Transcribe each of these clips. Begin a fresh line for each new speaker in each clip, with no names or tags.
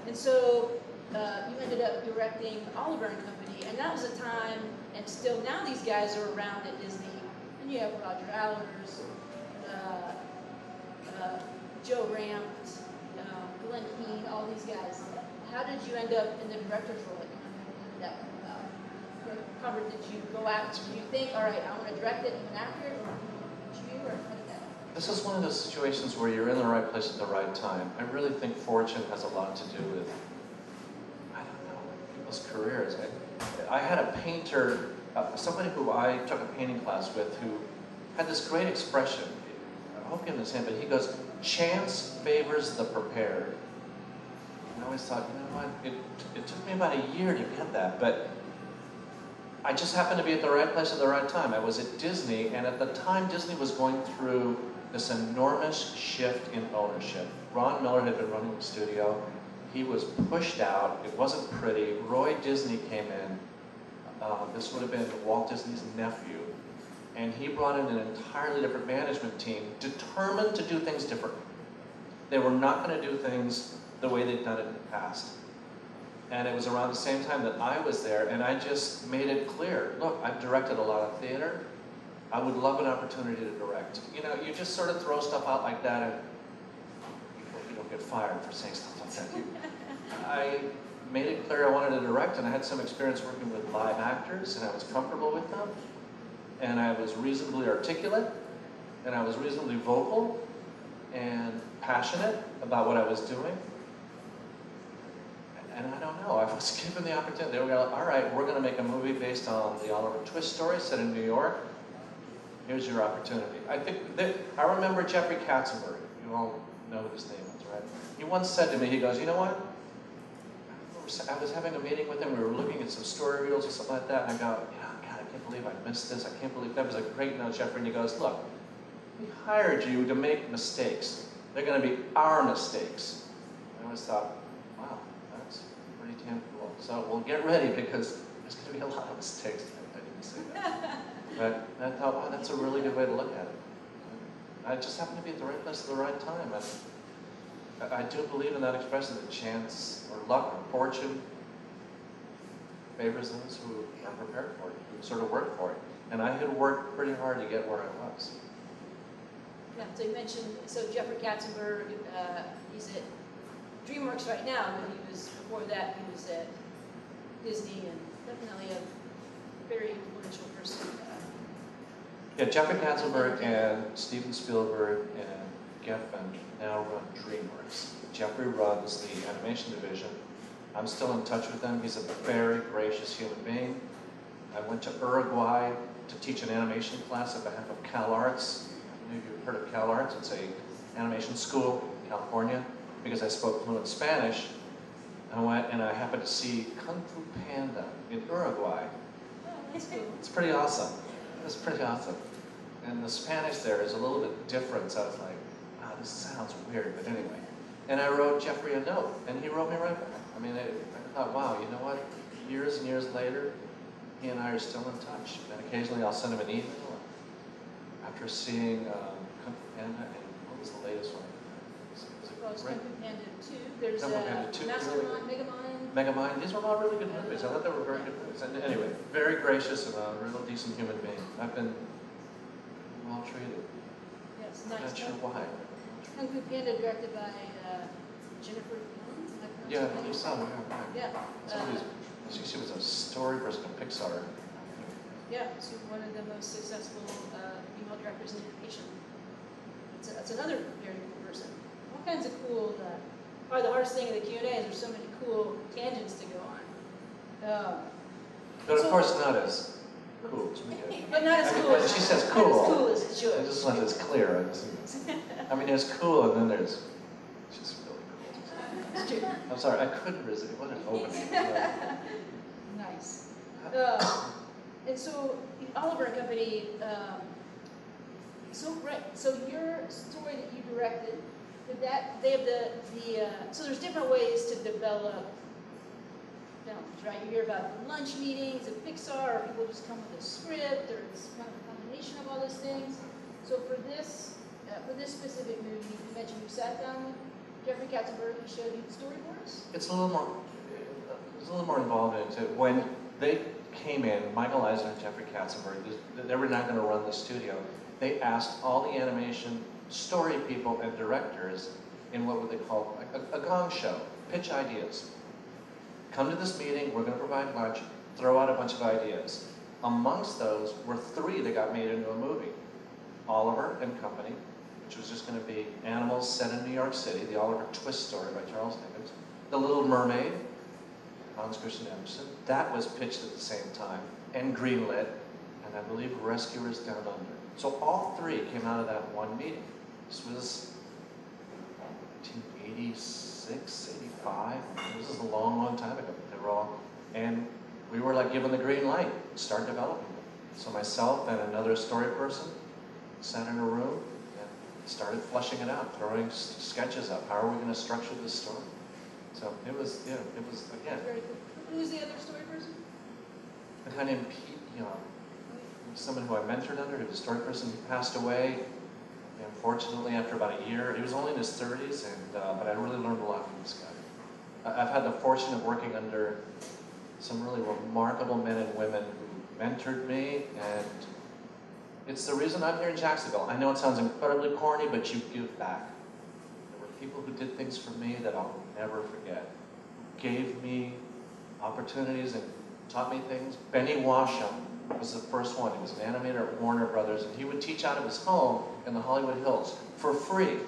And so you ended up directing Oliver and Company, and that was a time, and still now these guys are around at Disney, and you have Roger Allers, Joe Rampt, Glenn Keane, all these guys. How did you end up in the director's role? How did that come about? Robert, did you go out, did you think, all right, I want to direct it, even after it, or did you, or how did that happen?
This is one of those situations where you're in the right place at the right time. I really think fortune has a lot to do with, I don't know, people's careers. I had a painter, somebody who I took a painting class with, who had this great expression. I hope you understand, but he goes, chance favors the prepared. And I always thought, you know what, it took me about a year to get that, but I just happened to be at the right place at the right time. I was at Disney, and at the time Disney was going through this enormous shift in ownership. Ron Miller had been running the studio. He was pushed out. It wasn't pretty. Roy Disney came in. This would have been Walt Disney's nephew. And he brought in an entirely different management team, determined to do things differently. They were not going to do things the way they'd done it in the past. And it was around the same time that I was there, and I just made it clear, look, I've directed a lot of theater. I would love an opportunity to direct. You know, you just sort of throw stuff out like that, and you don't get fired for saying stuff like that. I made it clear I wanted to direct, and I had some experience working with live actors, and I was comfortable with them. And I was reasonably articulate, and I was reasonably vocal and passionate about what I was doing. And I don't know, I was given the opportunity. They were like, all right, we're going to make a movie based on the Oliver Twist story set in New York. Here's your opportunity. I remember Jeffrey Katzenberg. You all know who his name is, right? He once said to me, he goes, you know what? I was having a meeting with him. We were looking at some story reels or something like that. And I go, God, I can't believe I missed this. I can't believe that was a great note, Jeffrey. And he goes, look, we hired you to make mistakes. They're going to be our mistakes. And I always thought, wow, that's pretty damn cool. So we'll get ready because there's going to be a lot of mistakes. I didn't say that. But I thought, wow, that's a really good way to look at it. I just happened to be at the right place at the right time. I do believe in that expression that chance or luck or fortune favors those who are prepared for it, who sort of work for it. And I had worked pretty hard to get where I was.
Yeah, so you mentioned, so Jeffrey Katzenberg, he's at DreamWorks right now, but he was, before that, he was at Disney, and definitely a very influential person.
Yeah, Jeffrey Katzenberg and Steven Spielberg and Geffen now run DreamWorks. Jeffrey runs the animation division. I'm still in touch with him. He's a very gracious human being. I went to Uruguay to teach an animation class on behalf of CalArts. Maybe you've heard of CalArts. It's an animation school in California, because I spoke fluent Spanish. I went and I happened to see Kung Fu Panda in Uruguay.
Oh, that's cool.
It's pretty awesome. It was pretty awesome. And the Spanish there is a little bit different, so I was like, wow, this sounds weird, but anyway. And I wrote Jeffrey a note, and he wrote me right back. I mean, I thought, wow, you know what? Years and years later, he and I are still in touch. And occasionally I'll send him an email after seeing Kung Fu Panda, and what was the latest one?
Well, it's Kung Fu Panda 2. There's
Kung Fu Panda 2,
Mastermind, Megamind.
Megamind. These were all really good movies. I thought they were very good movies. And anyway, very gracious and a real decent human being. I've been well treated.
Yes,
I'm
nice.
not sure why.
Kung Fu Panda, directed by Jennifer Young.
Yeah, you saw her.
Yeah.
She was a story person at Pixar.
Yeah, she's one of the most successful female directors in animation. That's another very cool person. All kinds of cool. Probably the hardest thing in the Q&A is there's so many cool tangents to go on.
But of course, not as cool as me.
But not as cool.
When she says cool,
not as cool as George.
I just want this clear. I mean, there's cool, and then there's just really cool.
It's true.
I'm sorry, I couldn't resist. What an opening.
Nice. And so, Oliver and Company, so your story that you directed, they have so there's different ways to develop films, right? You hear about the lunch meetings at Pixar, or people just come with a script, or it's kind of a combination of all those things. So for this specific movie, you mentioned you sat down Jeffrey Katzenberg, who showed you the storyboards?
It's a little more involved into it. When they came in, Michael Eisner and Jeffrey Katzenberg, they were not going to run the studio. They asked all the animation story people and directors in what would they call a gong show, pitch ideas. Come to this meeting, we're going to provide lunch, throw out a bunch of ideas. Amongst those were 3 that got made into a movie. Oliver and Company, which was just going to be animals set in New York City, the Oliver Twist story by Charles Dickens. The Little Mermaid, Hans Christian Andersen, that was pitched at the same time and greenlit, and I believe Rescuers Down Under. So all 3 came out of that one meeting. This was 1986, 85. This is a long, long time ago. They were all, and we were like given the green light, start developing them. So myself and another story person sat in a room and started fleshing it out, throwing sketches up. How are we going to structure this story? So it was, yeah, it was, again.
Very cool. Who's the other story person?
A guy named Pete, someone who I mentored under, who was a story person who passed away. And unfortunately, after about a year, he was only in his 30s, but I really learned a lot from this guy. I've had the fortune of working under some really remarkable men and women who mentored me, and it's the reason I'm here in Jacksonville. I know it sounds incredibly corny, but you give back. There were people who did things for me that I'll never forget, who gave me opportunities and taught me things. Benny Washam was the first one. He was an animator at Warner Brothers, and he would teach out of his home in the Hollywood Hills for free.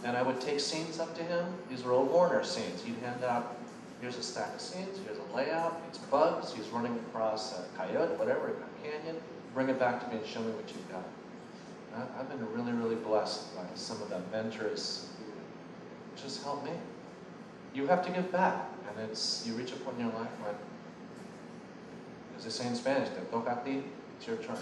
And I would take scenes up to him. These were old Warner scenes. He'd hand out, here's a stack of scenes, here's a layout, it's bugs, he's running across a coyote, whatever, a canyon. Bring it back to me and show me what you've got. I've been really, really blessed by some of the mentors who just helped me. You have to give back, and you reach a point in your life when, as they say in Spanish, te toca a ti, it's your turn.